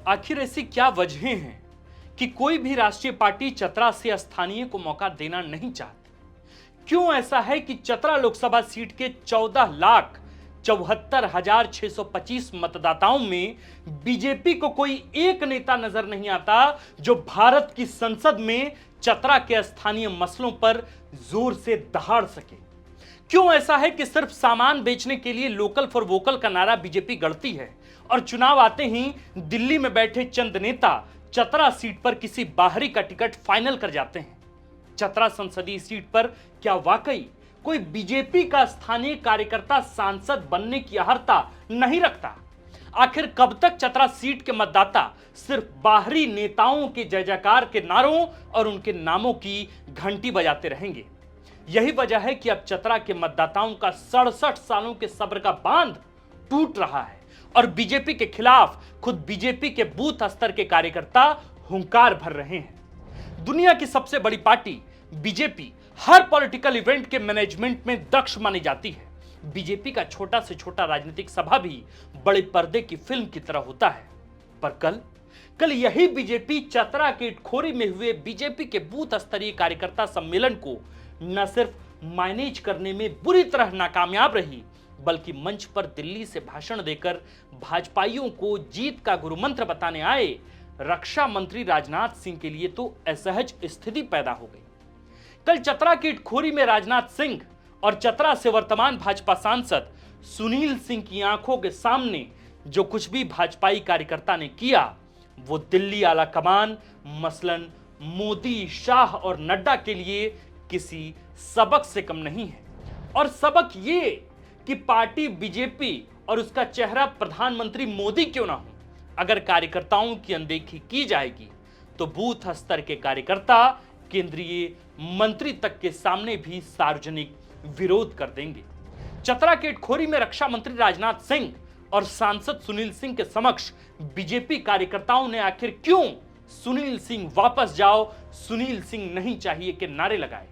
आखिर ऐसी क्या वजहें हैं कि कोई भी राष्ट्रीय पार्टी चतरा से स्थानीय को मौका देना नहीं चाहती? क्यों ऐसा है कि चतरा लोकसभा सीट के 14,74,625 मतदाताओं में बीजेपी को कोई एक नेता नजर नहीं आता जो भारत की संसद में चतरा के स्थानीय मसलों पर जोर से दहाड़ सके? क्यों ऐसा है कि सिर्फ सामान बेचने के लिए लोकल फॉर वोकल का नारा बीजेपी गढ़ती है और चुनाव आते ही दिल्ली में बैठे चंद नेता चतरा सीट पर किसी बाहरी का टिकट फाइनल कर जाते हैं? चतरा संसदीय सीट पर क्या वाकई कोई बीजेपी का स्थानीय कार्यकर्ता सांसद बनने की अहर्ता नहीं रखता? आखिर कब तक चतरा सीट के मतदाता सिर्फ बाहरी नेताओं के जय जयकार के नारों और उनके नामों की घंटी बजाते रहेंगे? यही वजह है कि अब चतरा के मतदाताओं का 67 सालों के सब्र का बांध टूट रहा है और बीजेपी के खिलाफ खुद बीजेपी के बूथ स्तर के कार्यकर्ता हुंकार भर रहे हैं। दुनिया की सबसे बड़ी पार्टी बीजेपी हर पॉलिटिकल इवेंट के मैनेजमेंट में दक्ष मानी जाती है। बीजेपी का छोटा से छोटा राजनीतिक सभा भी बड़े पर्दे की फिल्म की तरह होता है। पर कल यही बीजेपी चतरा के इटखोरी में हुए बीजेपी के बूथ स्तरीय कार्यकर्ता सम्मेलन को न सिर्फ मैनेज करने में बुरी तरह नाकामयाब रही, बल्कि मंच पर दिल्ली से भाषण देकर भाजपाइयों को जीत का गुरुमंत्र बताने आए रक्षा मंत्री राजनाथ सिंह के लिए तो असहज स्थिति पैदा हो गई। कल चतरा की इटखोरी में राजनाथ सिंह और चतरा से वर्तमान भाजपा सांसद सुनील सिंह की आंखों के सामने जो कुछ भी भाजपाई कार्यकर्ता ने किया वो दिल्ली आला कमान मसलन मोदी, शाह और नड्डा के लिए किसी सबक से कम नहीं है। और सबक ये कि पार्टी बीजेपी और उसका चेहरा प्रधानमंत्री मोदी क्यों ना हो, अगर कार्यकर्ताओं की अनदेखी की जाएगी तो बूथ स्तर के कार्यकर्ता केंद्रीय मंत्री तक के सामने भी सार्वजनिक विरोध कर देंगे। चतरा के इटखोरी में रक्षा मंत्री राजनाथ सिंह और सांसद सुनील सिंह के समक्ष बीजेपी कार्यकर्ताओं ने आखिर क्यों सुनील सिंह वापस जाओ, सुनील सिंह नहीं चाहिए के नारे लगाए?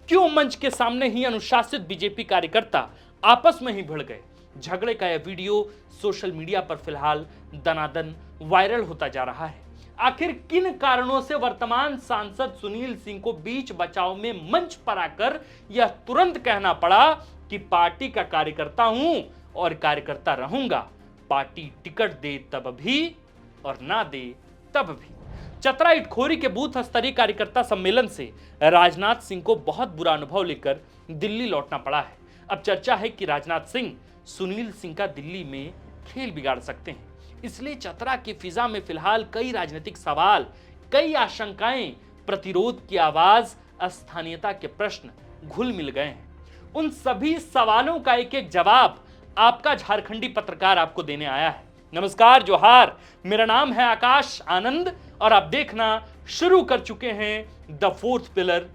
क्यों मंच के सामने ही अनुशासित बीजेपी कार्यकर्ता आपस में ही भिड़ गए? झगड़े का यह वीडियो सोशल मीडिया पर फिलहाल दनादन वायरल होता जा रहा है। आखिर किन कारणों से वर्तमान सांसद सुनील सिंह को बीच बचाव में मंच पर आकर यह तुरंत कहना पड़ा कि पार्टी का कार्यकर्ता हूं और कार्यकर्ता रहूंगा, पार्टी टिकट दे तब भी और ना दे तब भी? चतरा इटखोरी के बूथ स्तरीय कार्यकर्ता सम्मेलन से राजनाथ सिंह को बहुत बुरा अनुभव लेकर दिल्ली लौटना पड़ा है। अब चर्चा है कि राजनाथ सिंह सुनील सिंह का दिल्ली में खेल बिगाड़ सकते हैं। इसलिए चतरा की फिजा में फिलहाल कई राजनीतिक सवाल, कई आशंकाएं, प्रतिरोध की आवाज, स्थानीयता के प्रश्न घुल मिल गए हैं। उन सभी सवालों का एक एक जवाब आपका झारखंडी पत्रकार आपको देने आया है। नमस्कार, जोहार, मेरा नाम है आकाश आनंद और आप देखना शुरू कर चुके हैं the fourth pillar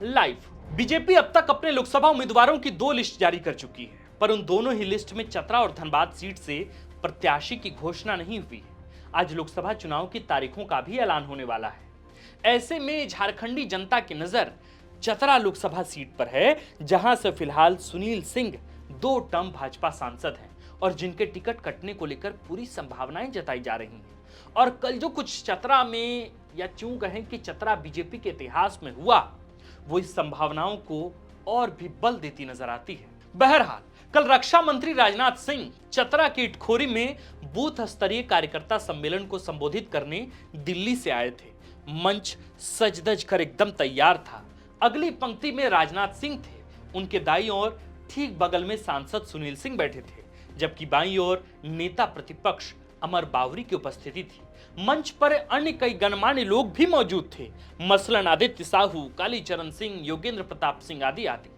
.live. BJP अब तक अपने लोकसभा उम्मीदवारों की 2 लिस्ट जारी कर चुकी है, पर उन दोनों ही लिस्ट में चतरा और धनबाद सीट से प्रत्याशी की घोषणा नहीं हुई है। आज लोकसभा चुनाव की तारीखों का भी ऐलान होने वाला है। ऐसे में झारखंडी जनता की नजर चतरा लोकसभा सीट पर है, जहां से फिलहाल सुनील सिंह 2 टर्म भाजपा सांसद हैं और जिनके टिकट कटने को लेकर पूरी संभावनाएं जताई जा रही हैं। और कल जो कुछ चतरा में, या यूं कहें कि चतरा बीजेपी के इतिहास में हुआ, वो इस संभावनाओं को और भी बल देती नजर आती है। बहरहाल कल रक्षा मंत्री राजनाथ सिंह चतरा के इटखोरी में बूथ स्तरीय कार्यकर्ता सम्मेलन को संबोधित करने दिल्ली से आए थे। मंच सज-धज कर एकदम तैयार था। अगली पंक्ति में राजनाथ सिंह थे, उनके दाईं ओर ठीक बगल में सांसद सुनील सिंह बैठे थे, जबकि बाईं ओर नेता प्रतिपक्ष अमर बावरी की उपस्थिति थी। मंच पर अन्य कई गणमान्य लोग भी मौजूद थे, मसलन आदित्य साहू, कालीचरण सिंह, योगेंद्र प्रताप सिंह आदि आदि।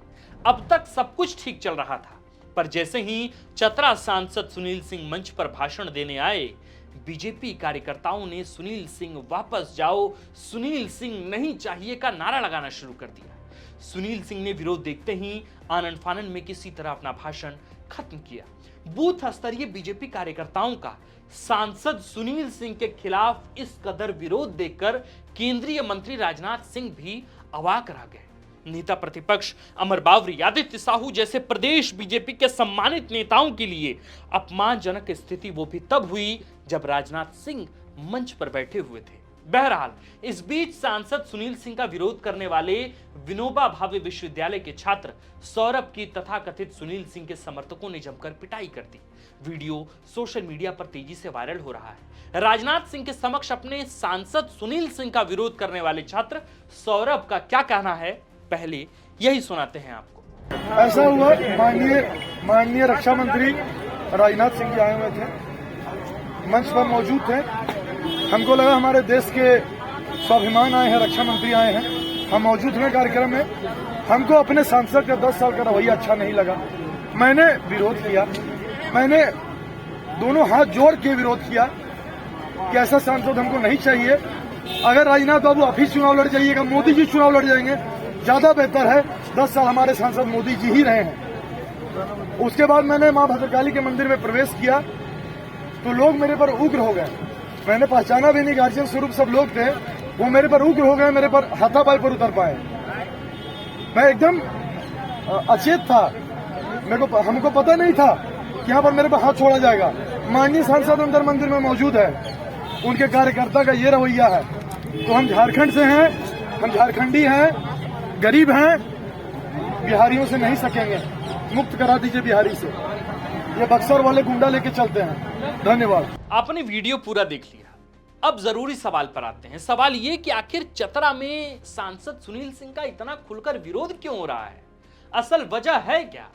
अब तक सब कुछ ठीक चल रहा था, पर जैसे ही चतरा सांसद सुनील सिंह मंच पर भाषण देने आए, बीजेपी कार्यकर्ताओं ने सुनील सिंह वापस जाओ, सुनील सिंह नहीं चाहिए का नारा लगाना शुरू कर दिया। सुनील सिंह ने विरोध देखते ही आनन फानन में किसी तरह अपना भाषण खत्म किया। बूथ स्तरीय बीजेपी कार्यकर्ताओं का सांसद सुनील सिंह के खिलाफ इस कदर विरोध देखकर केंद्रीय मंत्री राजनाथ सिंह भी अवाक रह गए। नेता प्रतिपक्ष अमर बावरी, आदित्य साहू जैसे प्रदेश बीजेपी के सम्मानित नेताओं के लिए अपमानजनक स्थिति वो भी तब हुई जब राजनाथ सिंह मंच पर बैठे हुए थे। बहरहाल इस बीच सांसद सुनील सिंह का विरोध करने वाले विनोबा भावे विश्वविद्यालय के छात्र सौरभ की तथाकथित सुनील सिंह के समर्थकों ने जमकर पिटाई कर दी। वीडियो सोशल मीडिया पर तेजी से वायरल हो रहा है। राजनाथ सिंह के समक्ष अपने सांसद सुनील सिंह का विरोध करने वाले छात्र सौरभ का क्या कहना है, पहले यही सुनाते हैं आपको। ऐसा हुआ, माननीय रक्षा मंत्री राजनाथ सिंह जी आए हुए थे, मंच पर मौजूद थे। हमको लगा हमारे देश के स्वाभिमान आए हैं, रक्षा मंत्री आए हैं, हम मौजूद हुए कार्यक्रम में। हमको अपने सांसद का 10 साल का रवैया अच्छा नहीं लगा। मैंने विरोध किया, मैंने दोनों हाथ जोड़ के विरोध किया कि ऐसा सांसद हमको नहीं चाहिए। अगर राजनाथ बाबू आप ही चुनाव लड़ जाइएगा, मोदी जी चुनाव लड़ जाएंगे, ज्यादा बेहतर है। 10 साल हमारे सांसद मोदी जी ही रहे हैं। उसके बाद मैंने मां भद्रकाली के मंदिर में प्रवेश किया तो लोग मेरे पर उग्र हो गए। मैंने पहचाना भी नहीं, गार्जियन स्वरूप सब लोग थे, वो मेरे पर उग्र हो गए, मेरे पर हाथापाई पर उतर पाए। मैं एकदम अचेत था, हमको पता नहीं था कि यहाँ पर मेरे पर हाथ छोड़ा जाएगा। माननीय सांसद अंदर मंदिर में मौजूद है, उनके कार्यकर्ता का ये रवैया है। तो हम झारखंड से हैं, हम झारखंडी हैं, गरीब हैं, बिहारियों से नहीं सकेंगे। मुक्त करा दीजिए बिहारी से, ये बक्सर वाले गुंडा लेके चलते हैं। धन्यवाद। आपने वीडियो पूरा देख लिया, अब जरूरी सवाल पर आते हैं। सवाल ये कि आखिर चतरा में सांसद सुनील सिंह का इतना खुलकर विरोध क्यों हो रहा है, असल वजह है क्या?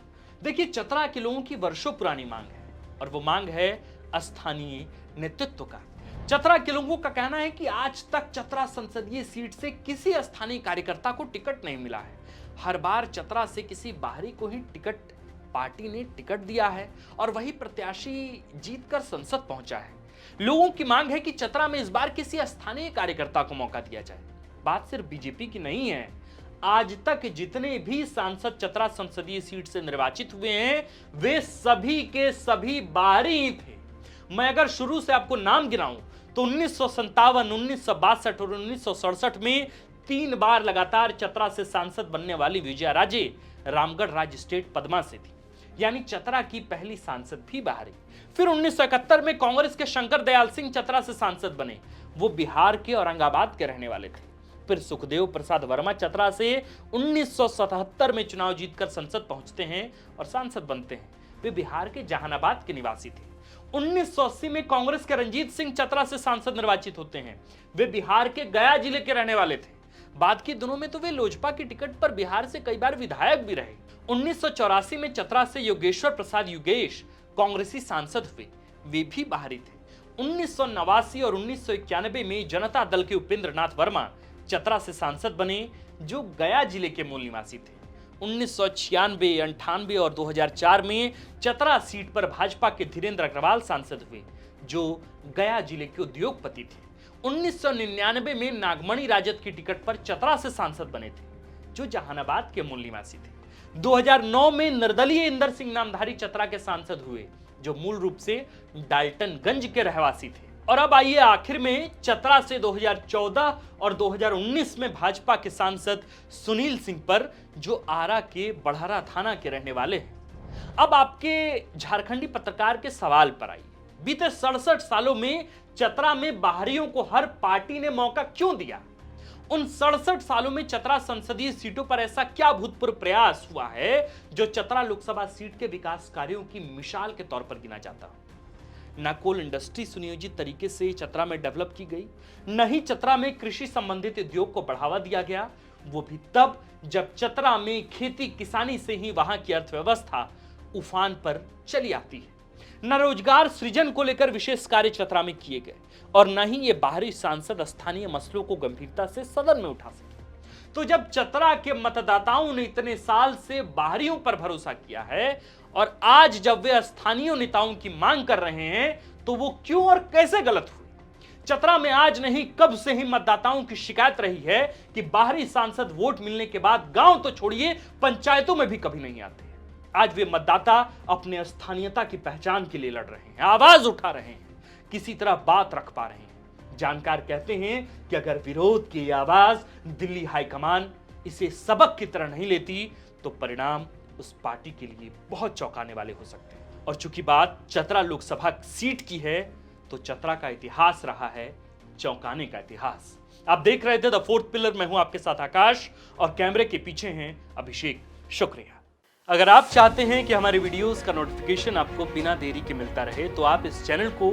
देखिए, चतरा के लोगों की वर्षों पुरानी मांग है और वो मांग है स्थानीय नेतृत्व का। चतरा के लोगों का कहना है कि आज तक चतरा संसदीय सीट से किसी स्थानीय कार्यकर्ता को टिकट नहीं मिला है। हर बार चतरा से किसी बाहरी को ही पार्टी ने टिकट दिया है और वही प्रत्याशी जीतकर संसद पहुंचा है। लोगों की मांग है कि चतरा में इस बार किसी स्थानीय कार्यकर्ता को मौका दिया जाए। बात सिर्फ बीजेपी की नहीं है, आज तक जितने भी सांसद चतरा संसदीय सीट से निर्वाचित हुए हैं वे सभी के सभी बाहरी ही थे। मैं अगर शुरू से आपको नाम गिनाऊं तो 1957, 1962 और 1967 में 3 बार लगातार चतरा से सांसद बनने वाली विजया राजे रामगढ़ राज्य स्टेट पदमा से थी, यानी चतरा की पहली सांसद भी बाहरी। फिर 1971 में कांग्रेस के शंकर दयाल सिंह चतरा से सांसद बने, वो बिहार के औरंगाबाद के रहने वाले थे। फिर सुखदेव प्रसाद वर्मा चतरा से 1977 में चुनाव जीतकर संसद पहुंचते हैं और सांसद बनते हैं, वे बिहार के जहानाबाद के निवासी थे। 1980 में कांग्रेस के रंजीत सिंह चतरा से सांसद निर्वाचित होते हैं, वे बिहार के गया जिले के रहने वाले थे। बाद के दिनों में तो वे लोजपा की टिकट पर बिहार से कई बार विधायक भी रहे। 1984 में चतरा से योगेश्वर प्रसाद युगेश कांग्रेसी सांसद हुए, वे भी बाहरी थे। 1989 और 1991 में जनता दल के उपेंद्र नाथ वर्मा चतरा से सांसद बने, जो गया जिले के मूल निवासी थे। 1996, 98 और 2004 में चतरा सीट पर भाजपा के धीरेन्द्र अग्रवाल सांसद हुए, जो गया जिले के उद्योगपति थे। 1999 में नागमणि राजद की टिकट पर चतरा से सांसद बने थे, जो जहानाबाद के मूल निवासी थे। 2009 में निर्दलीय इंदर सिंह नामधारी चतरा के सांसद हुए, जो मूल रूप से डाल्टनगंज के रहवासी थे। और अब आइए आखिर में चतरा से 2014 और 2019 में भाजपा के सांसद सुनील सिंह पर, जो आरा के बढ़हरा थाना के रहने वाले हैं। अब आपके झारखंडी पत्रकार के सवाल पर आइए, बीते 67 सालों में चतरा में बाहरियों को हर पार्टी ने मौका क्यों दिया? उन 67 सालों में चतरा संसदीय सीटों पर ऐसा क्या भूतपूर्व प्रयास हुआ है जो चतरा लोकसभा सीट के विकास कार्यों की मिसाल के तौर पर गिना जाता? न कोल इंडस्ट्री सुनियोजित तरीके से चतरा में डेवलप की गई, न ही चतरा में कृषि संबंधित उद्योग को बढ़ावा दिया गया, वो भी तब जब चतरा में खेती किसानी से ही वहां की अर्थव्यवस्था उफान पर चली आती है। न रोजगार सृजन को लेकर विशेष कार्य चतरा में किए गए और न ही ये बाहरी सांसद स्थानीय मसलों को गंभीरता से सदन में उठा सके। तो जब चतरा के मतदाताओं ने इतने साल से बाहरियों पर भरोसा किया है और आज जब वे स्थानीय नेताओं की मांग कर रहे हैं, तो वो क्यों और कैसे गलत हुए? चतरा में आज नहीं कब से ही मतदाताओं की शिकायत रही है कि बाहरी सांसद वोट मिलने के बाद गांव तो छोड़िए पंचायतों में भी कभी नहीं आते। आज वे मतदाता अपने स्थानीयता की पहचान के लिए लड़ रहे हैं, आवाज उठा रहे हैं, किसी तरह बात रख पा रहे हैं। जानकार कहते हैं कि अगर विरोध की आवाज दिल्ली हाईकमान इसे सबक की तरह नहीं लेती तो परिणाम उस पार्टी के लिए बहुत चौंकाने वाले हो सकते हैं। और चूंकि बात चतरा लोकसभा सीट की है, तो चतरा का इतिहास रहा है चौंकाने का इतिहास। आप देख रहे थे द फोर्थ पिलर। मैं हूं आपके साथ आकाश और कैमरे के पीछे हैं अभिषेक। शुक्रिया। अगर आप चाहते हैं कि हमारे वीडियोस का नोटिफिकेशन आपको बिना देरी के मिलता रहे तो आप इस चैनल को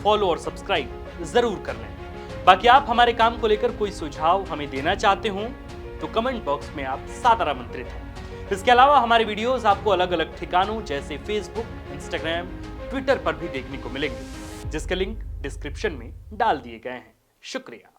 फॉलो और सब्सक्राइब जरूर कर लें। बाकी आप हमारे काम को लेकर कोई सुझाव हमें देना चाहते हो तो कमेंट बॉक्स में आप सादर आमंत्रित हैं। इसके अलावा हमारे वीडियोस आपको अलग अलग ठिकानों जैसे फेसबुक, इंस्टाग्राम, ट्विटर पर भी देखने को मिलेंगे, जिसके लिंक डिस्क्रिप्शन में डाल दिए गए हैं। शुक्रिया।